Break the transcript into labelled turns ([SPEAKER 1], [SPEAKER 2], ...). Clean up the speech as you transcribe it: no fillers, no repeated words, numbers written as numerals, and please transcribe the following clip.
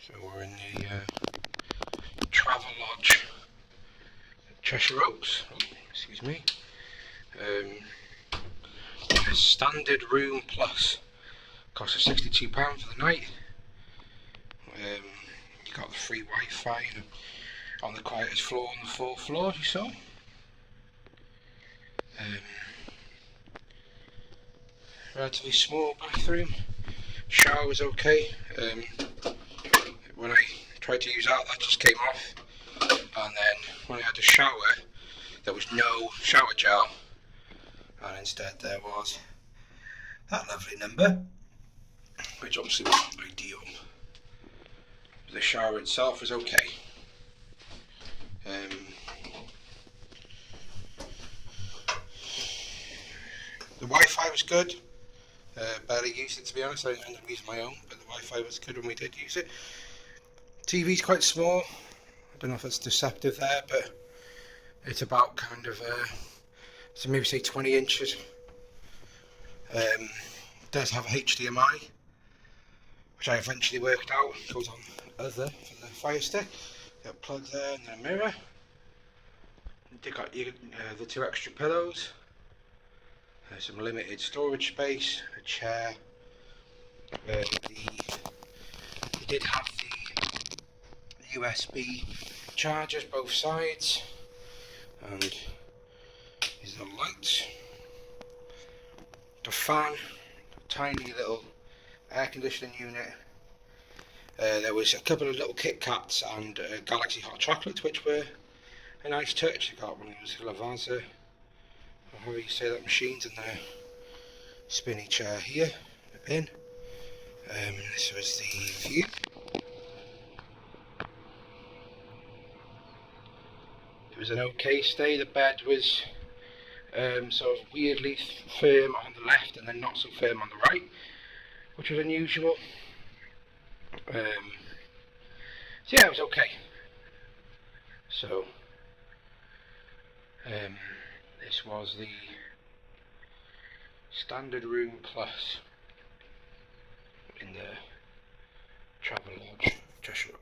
[SPEAKER 1] So we're in the Travelodge, Cheshire. Oh, excuse me. A standard room plus. Cost us £62 for the night. You got the free Wi-Fi on the quietest floor on the 4th floor, as you saw. Relatively small bathroom. Shower was okay. When I tried to use that just came off. And then when I had to shower, there was no shower gel, and instead there was that lovely number, which obviously wasn't ideal. The shower itself was okay. The Wi-Fi was good. Barely used it, to be honest. I ended up using my own, but the Wi-Fi was good when we did use it. TV's quite small. I don't know if it's deceptive there, but it's about kind of so maybe say 20 inches. It does have HDMI, which I eventually worked out goes on other for the Fire Stick. Got a plug there and then a mirror. You got the 2 extra pillows. Some limited storage space, a chair. They did have the USB chargers both sides, and these are the lights. The fan, tiny little air conditioning unit. There was a couple of little Kit Kats and Galaxy hot chocolates, which were a nice touch. I got one of those Lavazza, or however you say that, machines, in the spinny chair here, the pin. This was the view. It was an okay stay. The bed was sort of weirdly firm on the left and then not so firm on the right, which was unusual. So yeah, it was okay. So this was the standard room plus in the Travelodge, Cheshire.